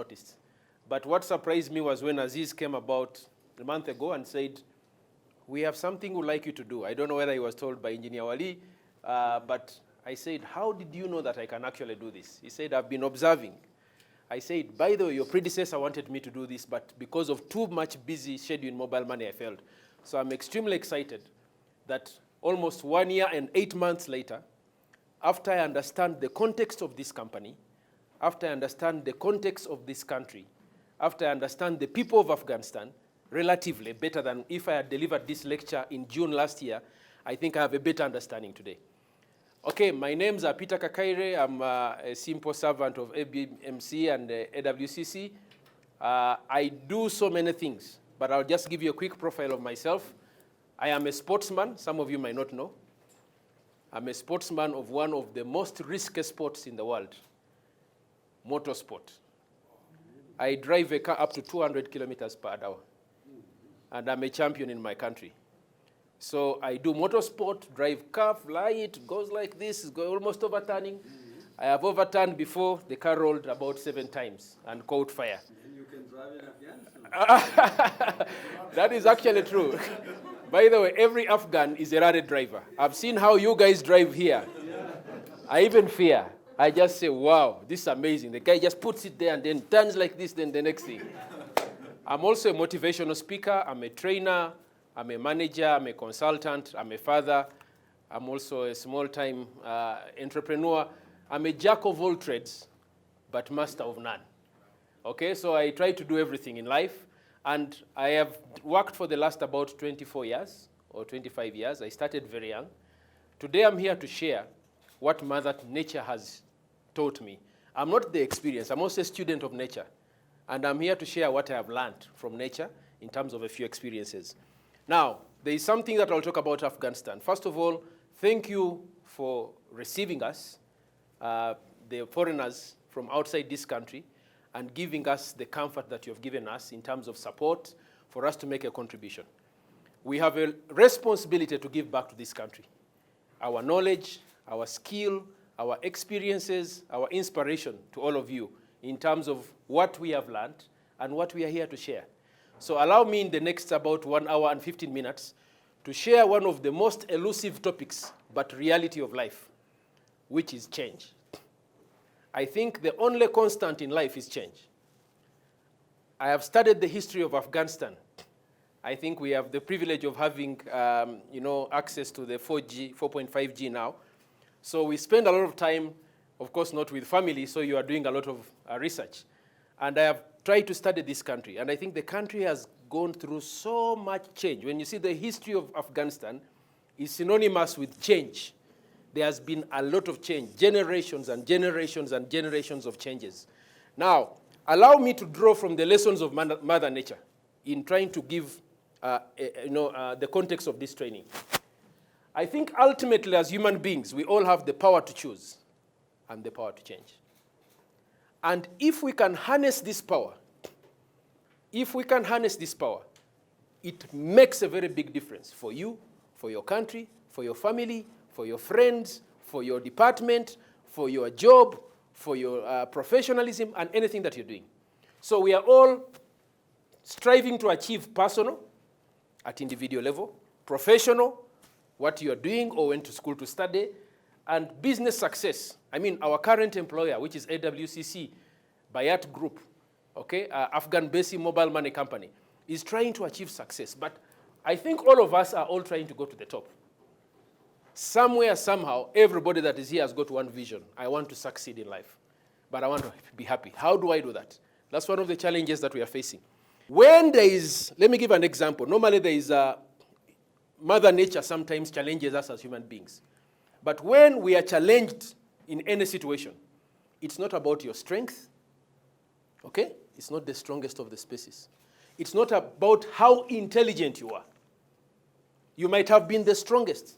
noticed. But what surprised me was when Aziz came about a month ago and said, we have something we'd like you to do. I don't know whether he was told by Engineer Wali, but I said, how did you know that I can actually do this? He said, I've been observing. I said, by the way, your predecessor wanted me to do this, but because of too much busy schedule in mobile money, I failed. So I'm extremely excited that almost 1 year and 8 months later, after I understand the context of this company, after I understand the context of this country, after I understand the people of Afghanistan, relatively better than if I had delivered this lecture in June last year, I think I have a better understanding today. Okay, my names are Peter Kakaire. I'm a simple servant of ABMC and AWCC. I do so many things, but I'll just give you a quick profile of myself. I am a sportsman. Some of you might not know. I'm a sportsman of one of the most risky sports in the world, motorsport. I drive a car up to 200 kilometers per hour, and I'm a champion in my country. So I do motorsport, drive car, fly it, goes like this, it's almost overturning. I have overturned before, the car rolled about 7 times and caught fire. And you can drive in Afghanistan. That is actually true. By the way, every Afghan is a rally driver. I've seen how you guys drive here. I even fear. I just say, wow, this is amazing. The guy just puts it there and then turns like this, then the next thing. I'm also a motivational speaker. I'm a trainer. I'm a manager. I'm a consultant. I'm a father. I'm also a small-time entrepreneur. I'm a jack of all trades, but master of none. Okay, so I try to do everything in life. And I have worked for the last about 24 years or 25 years. I started very young. Today I'm here to share what Mother Nature has taught me. I'm not the experience. I'm also a student of nature. And I'm here to share what I have learned from nature in terms of a few experiences. Now, there is something that I'll talk about Afghanistan. First of all, thank you for receiving us, the foreigners from outside this country, and giving us the comfort that you have given us in terms of support for us to make a contribution. We have a responsibility to give back to this country. Our knowledge, our skill, our experiences, our inspiration to all of you in terms of what we have learned and what we are here to share. So allow me in the next about 1 hour and 15 minutes to share one of the most elusive topics, but reality of life, which is change. I think the only constant in life is change. I have studied the history of Afghanistan. I think we have the privilege of having access to the 4G, 4.5G now. So we spend a lot of time, of course not with family, so you are doing a lot of research. And I have tried to study this country. And I think the country has gone through so much change. When you see the history of Afghanistan, it's synonymous with change. There has been a lot of change, generations and generations and generations of changes. Now, allow me to draw from the lessons of Mother Nature in trying to give the context of this training. I think ultimately as human beings, we all have the power to choose and the power to change. And if we can harness this power, it makes a very big difference for you, for your country, for your family, for your friends, for your department, for your job, for your professionalism, and anything that you're doing. So we are all striving to achieve personal, at individual level, professional, what you're doing or went to school to study, and business success. I mean, our current employer, which is AWCC, Bayat Group, okay, Afghan Basic Mobile Money Company, is trying to achieve success. But I think all of us are all trying to go to the top. Somewhere, somehow, everybody that is here has got one vision. I want to succeed in life, but I want to be happy. How do I do that? That's one of the challenges that we are facing. When there is, let me give an example. Normally there is Mother Nature sometimes challenges us as human beings. But when we are challenged in any situation, it's not about your strength, okay? It's not the strongest of the species. It's not about how intelligent you are. You might have been the strongest.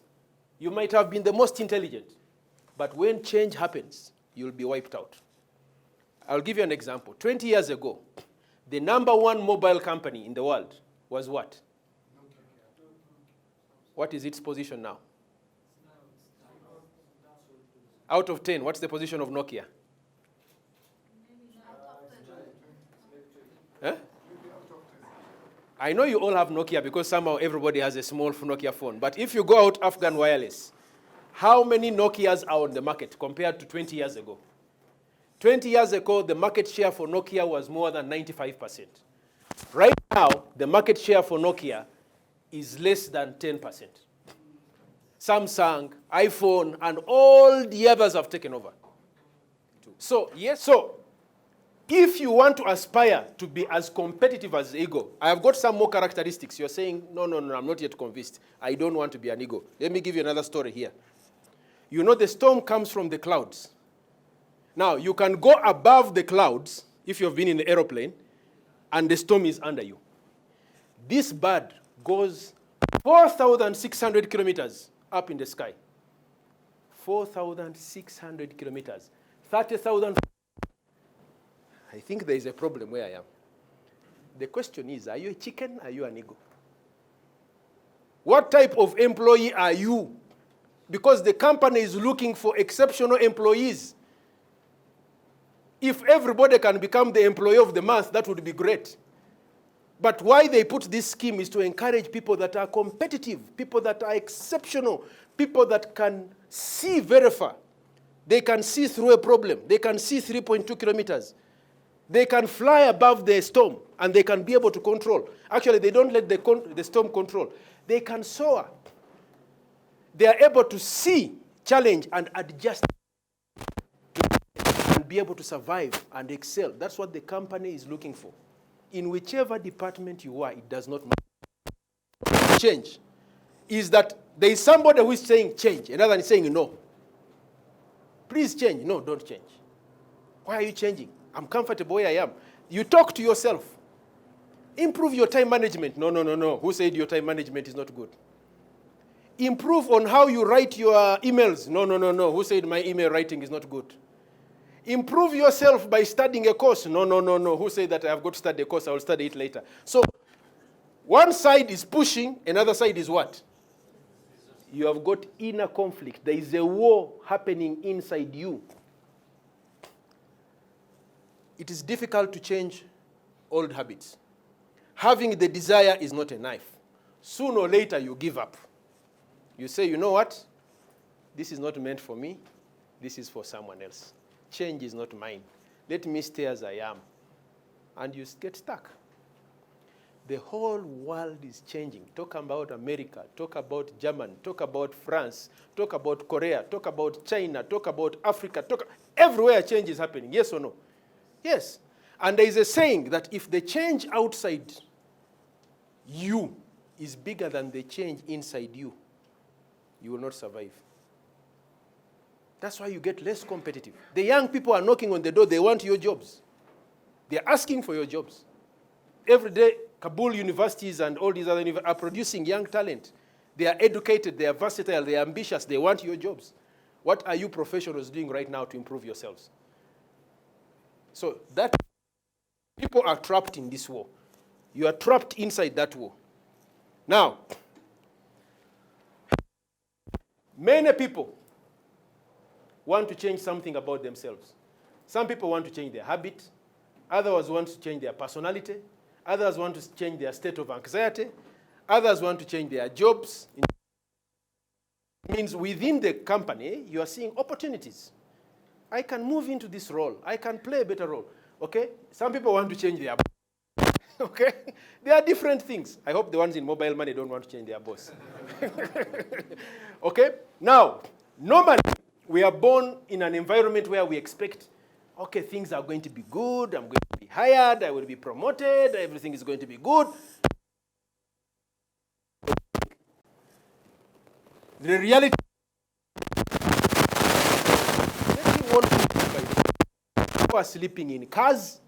You might have been the most intelligent. But when change happens, you'll be wiped out. I'll give you an example. 20 years ago, the #1 mobile company in the world was what? What is its position now? Out of 10, what's the position of Nokia? Huh? I know you all have Nokia because somehow everybody has a small Nokia phone. But if you go out Afghan wireless, how many Nokias are on the market compared to 20 years ago? 20 years ago, the market share for Nokia was more than 95%. Right now, the market share for Nokia is less than 10%. Samsung, iPhone, and all the others have taken over. So, yes, so if you want to aspire to be as competitive as Ego, I have got some more characteristics. You're saying, no, I'm not yet convinced. I don't want to be an Ego. Let me give you another story here. You know the storm comes from the clouds. Now, you can go above the clouds if you've been in an aeroplane, and the storm is under you. This bird goes 4,600 kilometers up in the sky. 4,600 kilometers. 30,000. I think there is a problem where I am. The question is, are you a chicken? Are you an eagle? What type of employee are you? Because the company is looking for exceptional employees. If everybody can become the employee of the month, that would be great. But why they put this scheme is to encourage people that are competitive, people that are exceptional, people that can see very far. They can see through a problem. They can see 3.2 kilometers. They can fly above the storm, and they can be able to control. Actually, they don't let the storm control. They can soar. They are able to see challenge and adjust and be able to survive and excel. That's what the company is looking for. In whichever department you are, it does not matter. Change is that there is somebody who is saying change, another is saying no. Please change. No, don't change. Why are you changing? I'm comfortable where I am. You talk to yourself. Improve your time management. No. Who said your time management is not good? Improve on how you write your emails. No. Who said my email writing is not good? Improve yourself by studying a course. No. Who said that I have got to study a course? I will study it later. So one side is pushing, another side is what? You have got inner conflict. There is a war happening inside you. It is difficult to change old habits. Having the desire is not a knife. Sooner or later, you give up. You say, you know what? This is not meant for me. This is for someone else. Change is not mine. Let me stay as I am. And you get stuck. The whole world is changing. Talk about America. Talk about Germany. Talk about France. Talk about Korea. Talk about China. Talk about Africa. Everywhere change is happening. Yes or no? Yes. And there is a saying that if the change outside you is bigger than the change inside you, you will not survive. That's why you get less competitive. The young people are knocking on the door. They want your jobs. They're asking for your jobs. Every day, Kabul universities and all these other universities are producing young talent. They are educated. They are versatile. They are ambitious. They want your jobs. What are you professionals doing right now to improve yourselves? So that people are trapped in this war. You are trapped inside that war. Now, many people want to change something about themselves. Some people want to change their habit. Others want to change their personality. Others want to change their state of anxiety. Others want to change their jobs. It means within the company, you are seeing opportunities. I can move into this role. I can play a better role. Okay? Some people want to change their boss. Okay? There are different things. I hope the ones in mobile money don't want to change their boss. Okay? Now, normally, we are born in an environment where we expect, okay, things are going to be good. I'm going to be hired. I will be promoted. Everything is going to be good. The reality, people are sleeping in cars.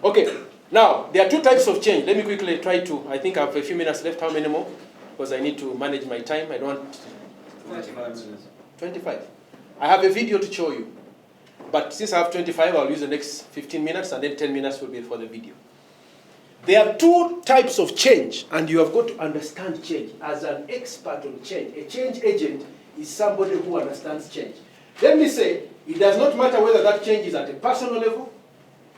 Okay, now, there are two types of change. Let me quickly try to, I think I have a few minutes left. How many more? Because I need to manage my time. I don't want... 25 minutes. 25. I have a video to show you. But since I have 25, I'll use the next 15 minutes, and then 10 minutes will be for the video. There are two types of change, and you have got to understand change. As an expert on change, a change agent is somebody who understands change. Let me say, it does not matter whether that change is at a personal level,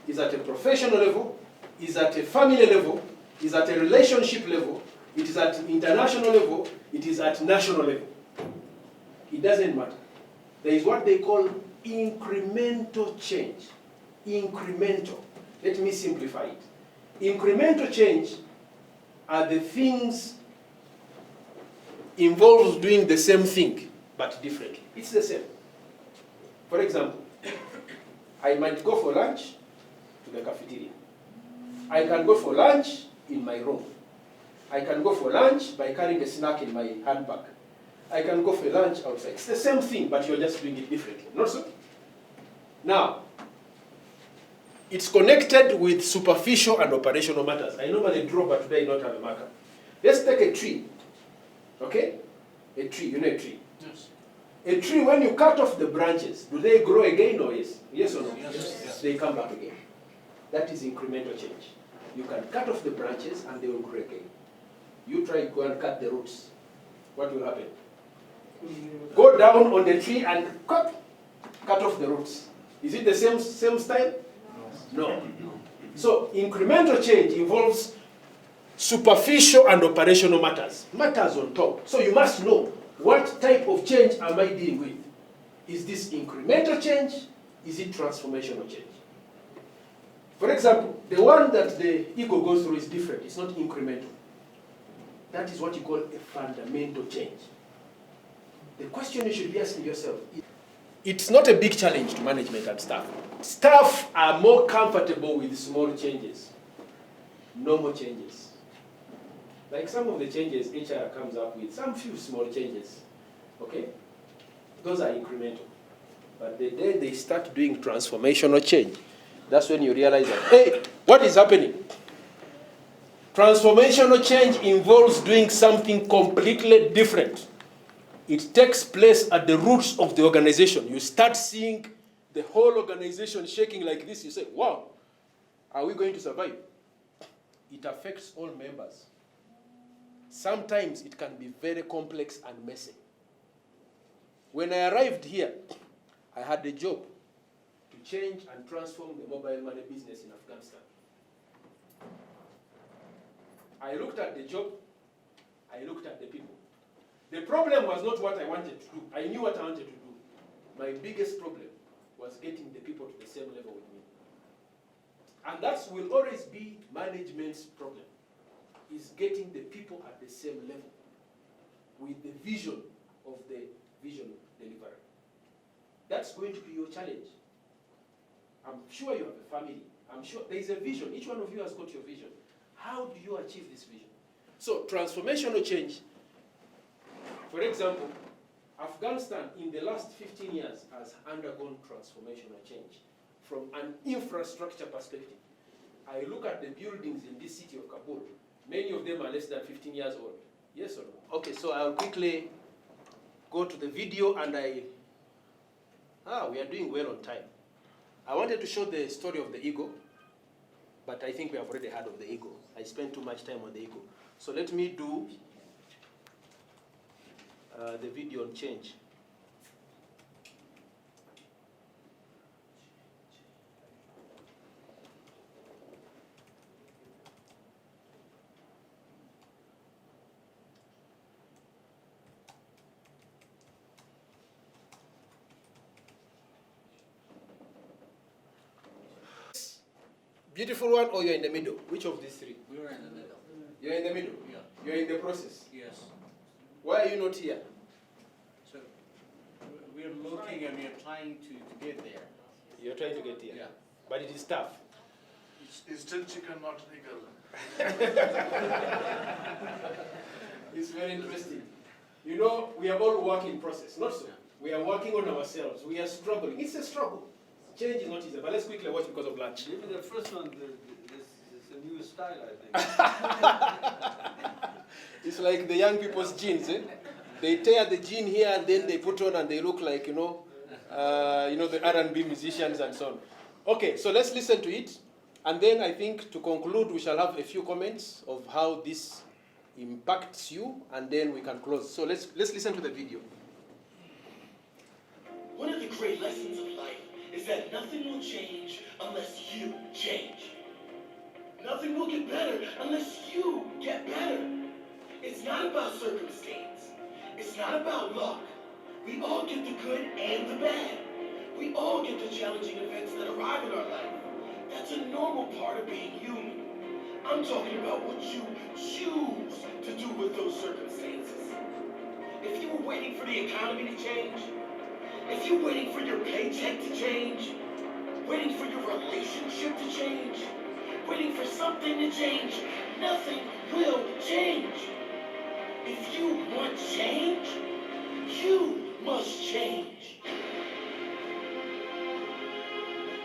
is at a professional level, is at a family level, is at a relationship level, it is at international level, it is at national level. It doesn't matter. There is what they call incremental change. Incremental. Let me simplify it. Incremental change are the things involves doing the same thing, but differently. It's the same. For example, I might go for lunch to the cafeteria. I can go for lunch in my room. I can go for lunch by carrying a snack in my handbag. I can go for lunch outside. It's the same thing, but you're just doing it differently. Not so? Now, it's connected with superficial and operational matters. I normally draw, but today I don't have a marker. Let's take a tree. Okay? A tree, you know a tree? Yes. A tree, when you cut off the branches, do they grow again or yes? Yes or no? Yes. They come back again. That is incremental change. You can cut off the branches and they will grow again. You try to go and cut the roots. What will happen? Go down on the tree and cut off the roots. Is it the same style? No. So incremental change involves superficial and operational matters. Matters on top. So you must know what type of change am I dealing with. Is this incremental change? Is it transformational change? For example, the one that the ego goes through is different. It's not incremental. That is what you call a fundamental change. The question you should be asking yourself is, it's not a big challenge to management and staff. Staff are more comfortable with small changes, normal changes. Like some of the changes HR comes up with, some few small changes, okay? Those are incremental. But the day they start doing transformational change, that's when you realize that, hey, what is happening? Transformational change involves doing something completely different. It takes place at the roots of the organization. You start seeing the whole organization shaking like this. You say, wow, are we going to survive? It affects all members. Sometimes it can be very complex and messy. When I arrived here, I had a job to change and transform the mobile money business in Afghanistan. I looked at the job, I looked at the people. The problem was not what I wanted to do. I knew what I wanted to do. My biggest problem was getting the people to the same level with me. And that will always be management's problem, is getting the people at the same level with the vision of the vision delivery. That's going to be your challenge. I'm sure you have a family. I'm sure there is a vision. Each one of you has got your vision. How do you achieve this vision? So transformational change, for example, Afghanistan in the last 15 years has undergone transformational change from an infrastructure perspective. I look at the buildings in this city of Kabul. Many of them are less than 15 years old. Yes or no? Okay, so I'll quickly go to the video and we are doing well on time. I wanted to show the story of the ego, but I think we have already heard of the ego. I spent too much time on the ego. So let me do the video on change. Beautiful one, or you're in the middle? Which of these three? We were in the middle. You're in the middle? Yeah. You're in the process? Yes. Why are you not here? So we're looking and we're trying to get there. You're trying to get here? Yeah. But it is tough. It's still chicken, not eagle. It's very interesting. You know, we are all work in process, not so. We are working on ourselves. We are struggling. It's a struggle. Change is not easy, but let's quickly watch because of lunch. Maybe the first one, this is a new style, I think. It's like the young people's jeans, eh? They tear the jean here and then they put on and they look like, the R&B musicians and so on. Okay, so let's listen to it. And then I think to conclude, we shall have a few comments of how this impacts you, and then we can close. So let's listen to the video. One of the great lessons of life is that nothing will change unless you change. Nothing will get better unless you get better. It's not about circumstance. It's not about luck. We all get the good and the bad. We all get the challenging events that arrive in our life. That's a normal part of being human. I'm talking about what you choose to do with those circumstances. If you were waiting for the economy to change, if you're waiting for your paycheck to change, waiting for your relationship to change, waiting for something to change, nothing will change. If you want change, you must change.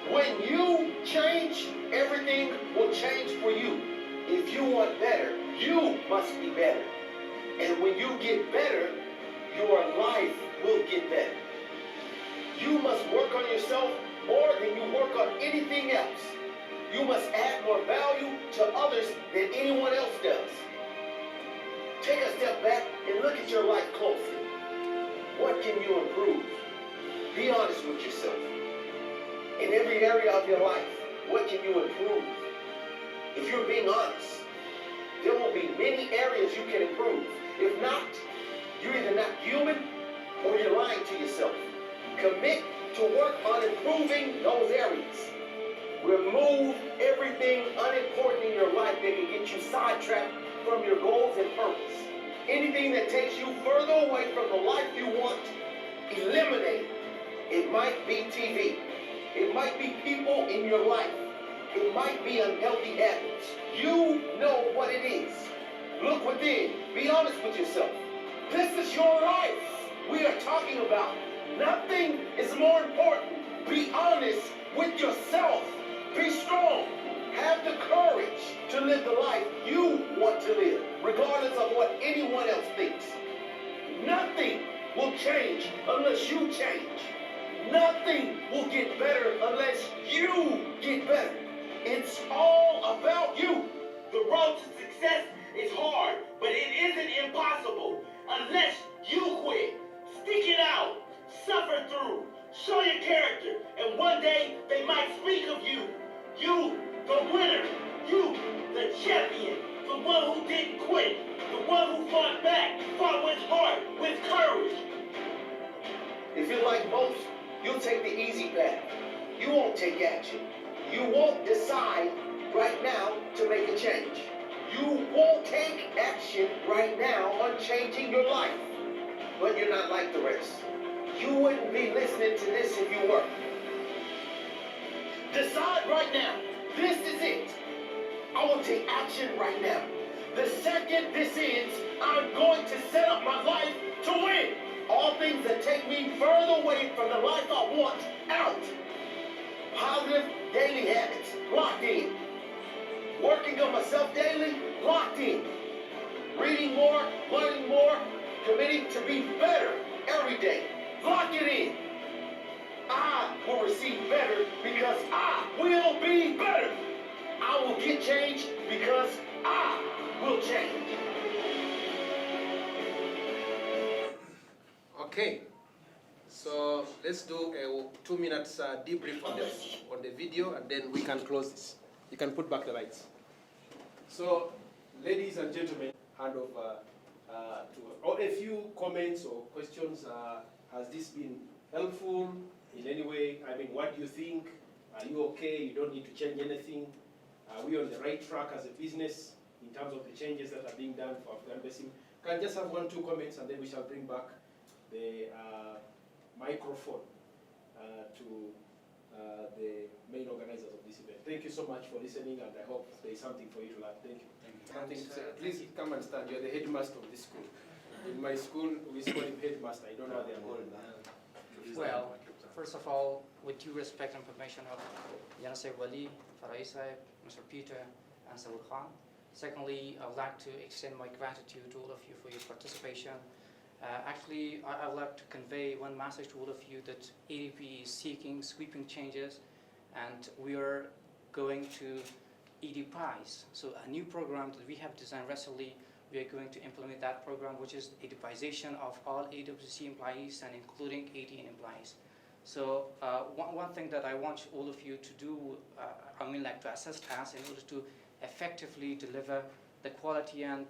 When you change, everything will change for you. If you want better, you must be better. And when you get better, your life will get better. You must work on yourself more than you work on anything else. You must add more value to others than anyone else does. Take a step back and look at your life closely. What can you improve? Be honest with yourself. In every area of your life, what can you improve? If you're being honest, there will be many areas you can improve. If not, you're either not human or you're lying to yourself. Commit to work on improving those areas. Remove everything unimportant in your life that can get you sidetracked from your goals and purpose. Anything that takes you further away from the life you want, eliminate it. It might be TV. It might be people in your life. It might be unhealthy habits. You know what it is. Look within. Be honest with yourself. This is your life we are talking about. Nothing is more important. Be honest with yourself. Be strong. Have the courage to live the life you want to live, regardless of what anyone else thinks. Nothing will change unless you change. Nothing will get better unless you get better. It's all about you. The road to success is hard, but it isn't impossible unless you quit. Stick it out. Suffer through. Show your character. And one day they might speak of you. You, the winner. You, the champion. The one who didn't quit. The one who fought back. Fought with heart, with courage. If you're like most, you'll take the easy path. You won't take action. You won't decide right now to make a change. You won't take action right now on changing your life. But you're not like the rest. You wouldn't be listening to this if you were. Decide right now. This is it. I will take action right now. The second this ends, I'm going to set up my life to win. All things that take me further away from the life I want, out. Positive daily habits, locked in. Working on myself daily, locked in. Reading more, learning more, committing to be better every day. Lock it in. I will receive better because I will be better. I will get change because I will change. Okay, so let's do a 2 minutes debrief on the video, and then we can close this. You can put back the lights. So, ladies and gentlemen, hand over to a few comments or questions. Has this been helpful in any way? I mean, what do you think? Are you okay? You don't need to change anything? Are we on the right track as a business in terms of the changes that are being done for Afghan Basin? Can I just have 1, 2 comments, and then we shall bring back the microphone to the main organizers of this event. Thank you so much for listening, and I hope there is something for you to learn. Thank you. Something to say. Please come and stand. You're the headmaster of this school. In my school, we call him headmaster. I don't know how they are called. Well, first of all, with due respect and permission of Yanasir Wali, Farai Saib, Mr. Peter, and Saud Khan. Secondly, I would like to extend my gratitude to all of you for your participation. Actually, I would like to convey one message to all of you that ADB is seeking sweeping changes, and we are going to EDPIze. So a new program that we have designed recently, we are going to implement that program, which is EDPization of all AWC employees and including ADN employees. So one thing that I want all of you to do, like to assist us in order to effectively deliver the quality and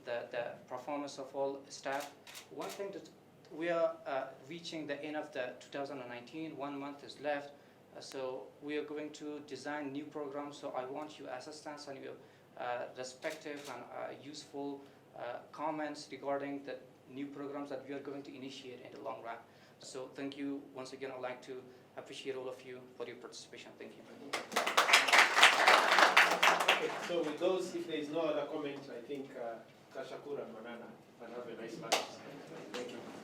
the performance of all staff. One thing that we are reaching the end of the 2019, 1 month is left. So we are going to design new programs. So I want your assistance and your respective and useful comments regarding the new programs that we are going to initiate in the long run. So thank you once again. I'd like to appreciate all of you for your participation. Thank you. Okay, so with those, if there is no other comment, I think Kashakur and Manana can have a nice lunch. Thank you.